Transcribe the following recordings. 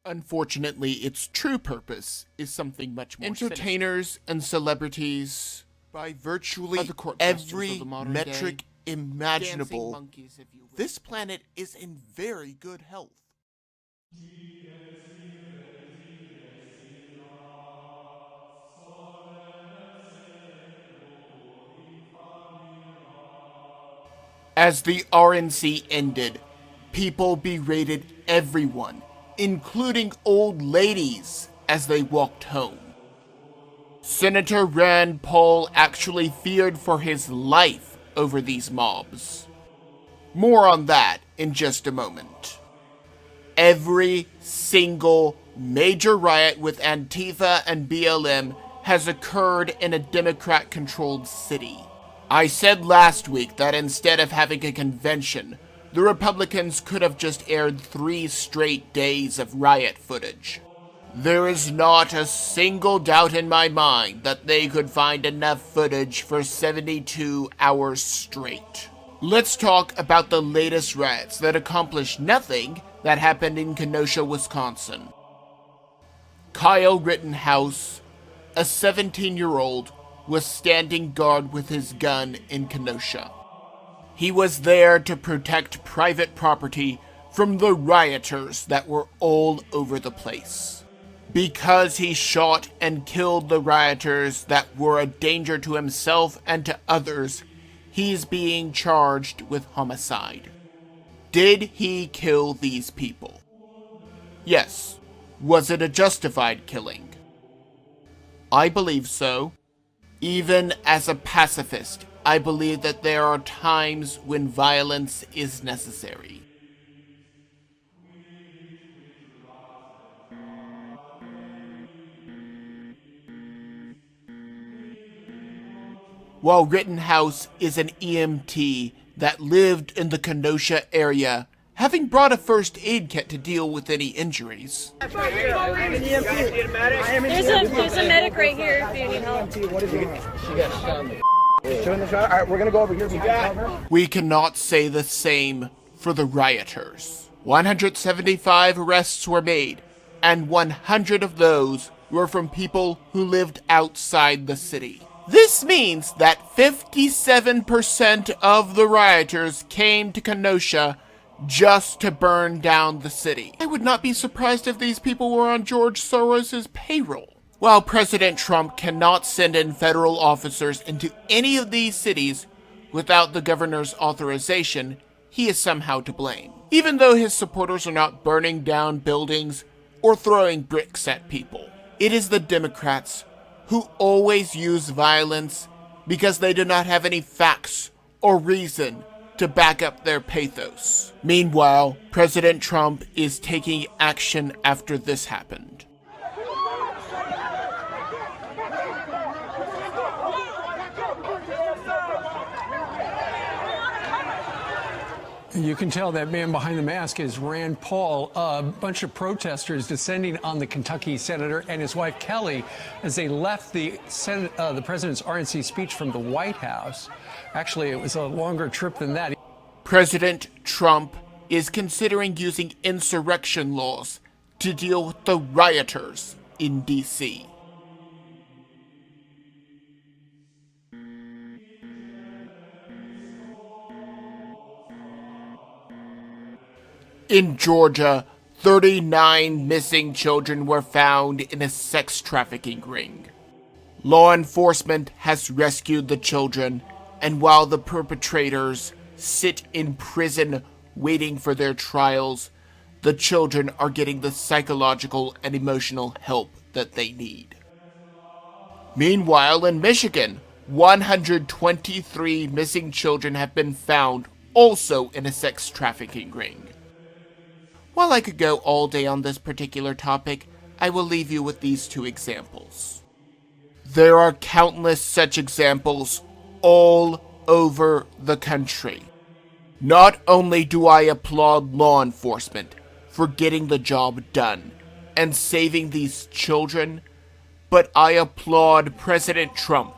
Unfortunately, its true purpose is something much more entertainers and celebrities, by virtually every metric imaginable, this planet is in very good health. As the RNC ended, people berated everyone, including old ladies, as they walked home. Senator Rand Paul actually feared for his life over these mobs. More on that in just a moment. Every single major riot with Antifa and BLM has occurred in a Democrat-controlled city. I said last week that instead of having a convention, the Republicans could have just aired 3 straight days of riot footage. There is not a single doubt in my mind that they could find enough footage for 72 hours straight. Let's talk about the latest riots that accomplished nothing that happened in Kenosha, Wisconsin. Kyle Rittenhouse, a 17-year-old, was standing guard with his gun in Kenosha. He was there to protect private property from the rioters that were all over the place. Because he shot and killed the rioters that were a danger to himself and to others, he's being charged with homicide. Did he kill these people? Yes. Was it a justified killing? I believe so. Even as a pacifist, I believe that there are times when violence is necessary. While Rittenhouse is an EMT that lived in the Kenosha area, having brought a first aid kit to deal with any injuries. There's a medic right here if you need help. What is it? She got shot in the shot. All right, we're gonna go over here. We cannot say the same for the rioters. 175 arrests were made, and 100 of those were from people who lived outside the city. This means that 57% of the rioters came to Kenosha just to burn down the city. I would not be surprised if these people were on George Soros' payroll. While President Trump cannot send in federal officers into any of these cities without the governor's authorization, he is somehow to blame. Even though his supporters are not burning down buildings or throwing bricks at people, it is the Democrats who always use violence because they do not have any facts or reason to back up their pathos. Meanwhile, President Trump is taking action after this happened. You can tell that man behind the mask is Rand Paul. A bunch of protesters descending on the Kentucky senator and his wife Kelly as they left the president's RNC speech from the White House. Actually, it was a longer trip than that. President Trump is considering using insurrection laws to deal with the rioters in D.C. In Georgia, 39 missing children were found in a sex trafficking ring. Law enforcement has rescued the children, and while the perpetrators sit in prison waiting for their trials, the children are getting the psychological and emotional help that they need. Meanwhile, in Michigan, 123 missing children have been found, also in a sex trafficking ring. While I could go all day on this particular topic, I will leave you with these 2 examples. There are countless such examples all over the country. Not only do I applaud law enforcement for getting the job done and saving these children, but I applaud President Trump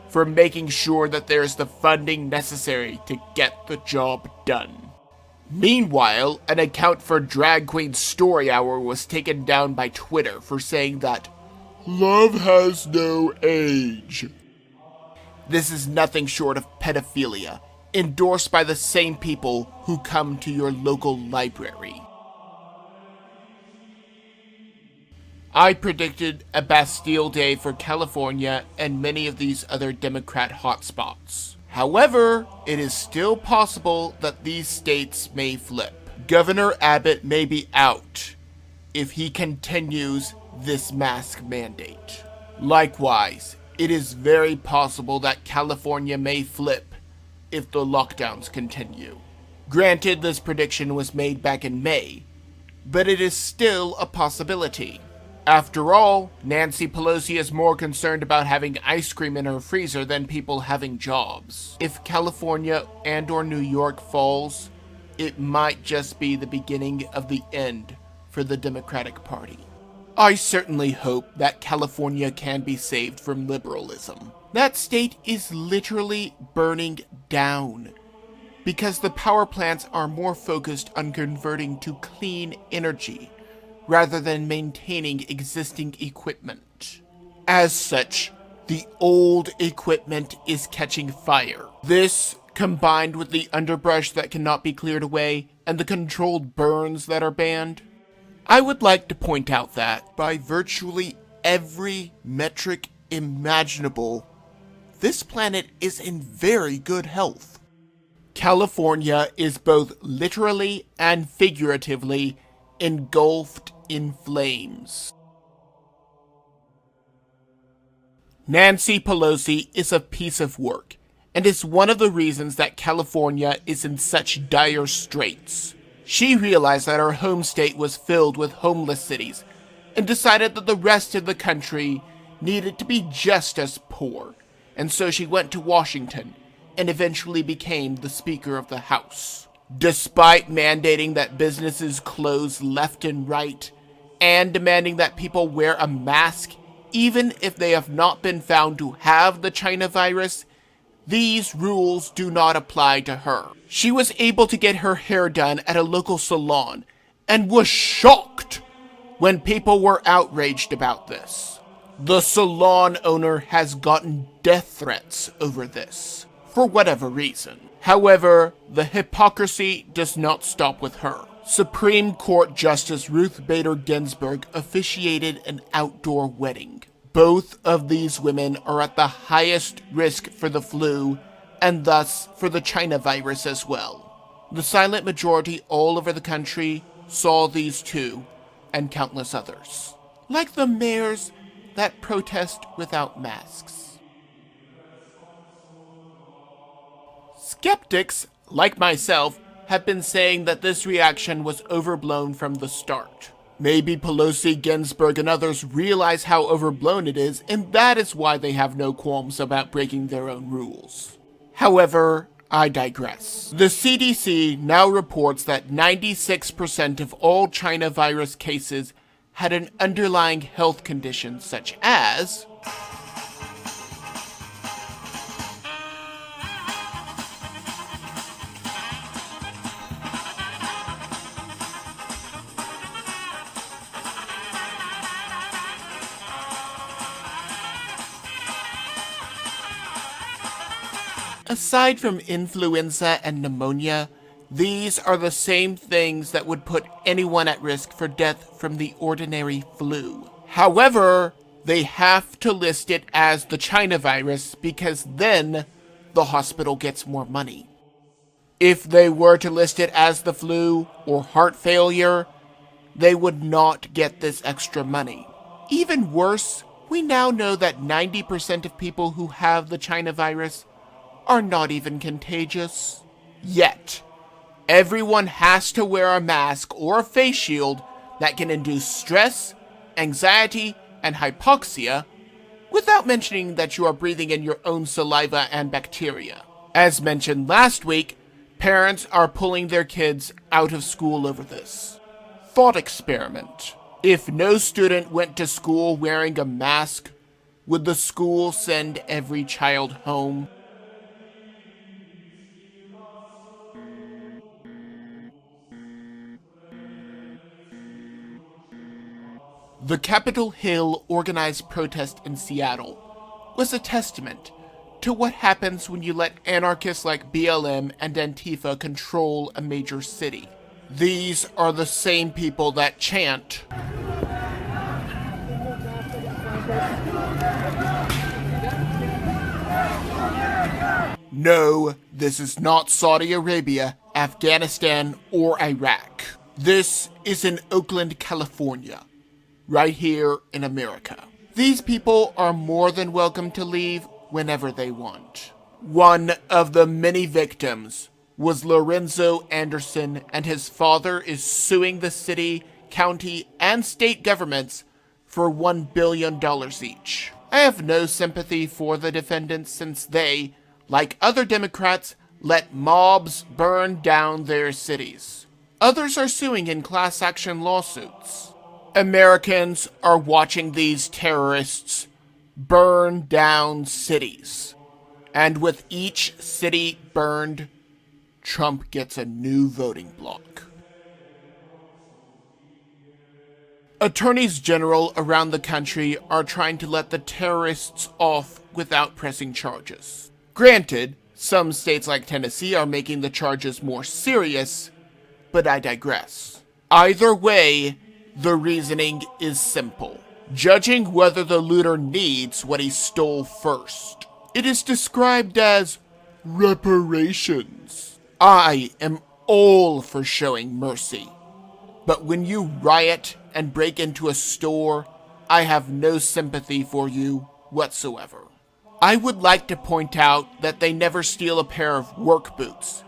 for making sure that there's the funding necessary to get the job done. Meanwhile, an account for Drag Queen Story Hour was taken down by Twitter for saying that love has no age. This is nothing short of pedophilia, endorsed by the same people who come to your local library. I predicted a Bastille Day for California and many of these other Democrat hotspots. However, it is still possible that these states may flip. Governor Abbott may be out if he continues this mask mandate. Likewise, it is very possible that California may flip if the lockdowns continue. Granted, this prediction was made back in May, but it is still a possibility. After all, Nancy Pelosi is more concerned about having ice cream in her freezer than people having jobs. If California and/or New York falls, it might just be the beginning of the end for the Democratic Party. I certainly hope that California can be saved from liberalism. That state is literally burning down because the power plants are more focused on converting to clean energy rather than maintaining existing equipment. As such, the old equipment is catching fire. This, combined with the underbrush that cannot be cleared away and the controlled burns that are banned, I would like to point out that, by virtually every metric imaginable, this planet is in very good health. California is both literally and figuratively engulfed in flames. Nancy Pelosi is a piece of work, and is one of the reasons that California is in such dire straits. She realized that her home state was filled with homeless cities, and decided that the rest of the country needed to be just as poor, and so she went to Washington, and eventually became the Speaker of the House. Despite mandating that businesses close left and right, and demanding that people wear a mask even if they have not been found to have the China virus, these rules do not apply to her. She was able to get her hair done at a local salon and was shocked when people were outraged about this. The salon owner has gotten death threats over this, for whatever reason. However, the hypocrisy does not stop with her. Supreme Court Justice Ruth Bader Ginsburg officiated an outdoor wedding. Both of these women are at the highest risk for the flu, and thus for the China virus as well. The silent majority all over the country saw these two, and countless others. Like the mayors that protest without masks. Skeptics, like myself, have been saying that this reaction was overblown from the start. Maybe Pelosi, Ginsburg, and others realize how overblown it is, and that is why they have no qualms about breaking their own rules. However, I digress. The CDC now reports that 96% of all China virus cases had an underlying health condition such as aside from influenza and pneumonia, these are the same things that would put anyone at risk for death from the ordinary flu. However, they have to list it as the China virus because then the hospital gets more money. If they were to list it as the flu or heart failure, they would not get this extra money. Even worse, we now know that 90% of people who have the China virus are not even contagious. Yet, everyone has to wear a mask or a face shield that can induce stress, anxiety, and hypoxia, without mentioning that you are breathing in your own saliva and bacteria. As mentioned last week, parents are pulling their kids out of school over this. Thought experiment. If no student went to school wearing a mask, would the school send every child home? The Capitol Hill organized protest in Seattle was a testament to what happens when you let anarchists like BLM and Antifa control a major city. These are the same people that chant, "No, this is not Saudi Arabia, Afghanistan, or Iraq. This is in Oakland, California, right here in America." These people are more than welcome to leave whenever they want. One of the many victims was Lorenzo Anderson, and his father is suing the city, county, and state governments for $1 billion each. I have no sympathy for the defendants since they, like other Democrats, let mobs burn down their cities. Others are suing in class action lawsuits. Americans are watching these terrorists burn down cities. And with each city burned, Trump gets a new voting bloc. Attorneys general around the country are trying to let the terrorists off without pressing charges. Granted, some states like Tennessee are making the charges more serious, but I digress. Either way, the reasoning is simple. Judging whether the looter needs what he stole first. It is described as reparations. I am all for showing mercy, but when you riot and break into a store, I have no sympathy for you whatsoever. I would like to point out that they never steal a pair of work boots,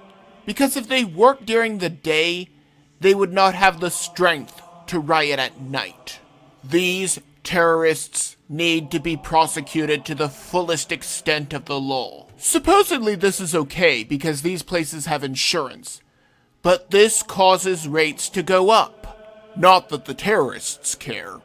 because if they worked during the day, they would not have the strength to riot at night. These terrorists need to be prosecuted to the fullest extent of the law. Supposedly this is okay because these places have insurance, but this causes rates to go up. Not that the terrorists care.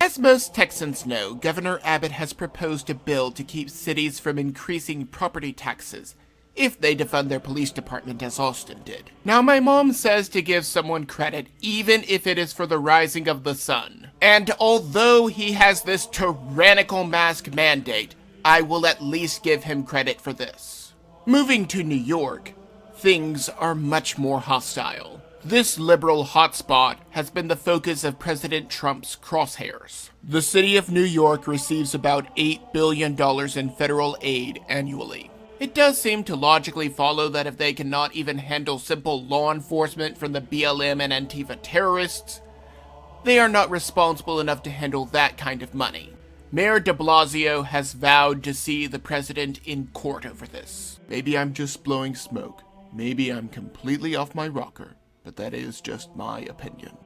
As most Texans know, Governor Abbott has proposed a bill to keep cities from increasing property taxes if they defund their police department as Austin did. Now, my mom says to give someone credit even if it is for the rising of the sun. And although he has this tyrannical mask mandate, I will at least give him credit for this. Moving to New York, things are much more hostile. This liberal hotspot has been the focus of President Trump's crosshairs. The city of New York receives about $8 billion in federal aid annually. It does seem to logically follow that if they cannot even handle simple law enforcement from the BLM and Antifa terrorists, they are not responsible enough to handle that kind of money. Mayor de Blasio has vowed to see the president in court over this. Maybe I'm just blowing smoke. Maybe I'm completely off my rocker, but that is just my opinion.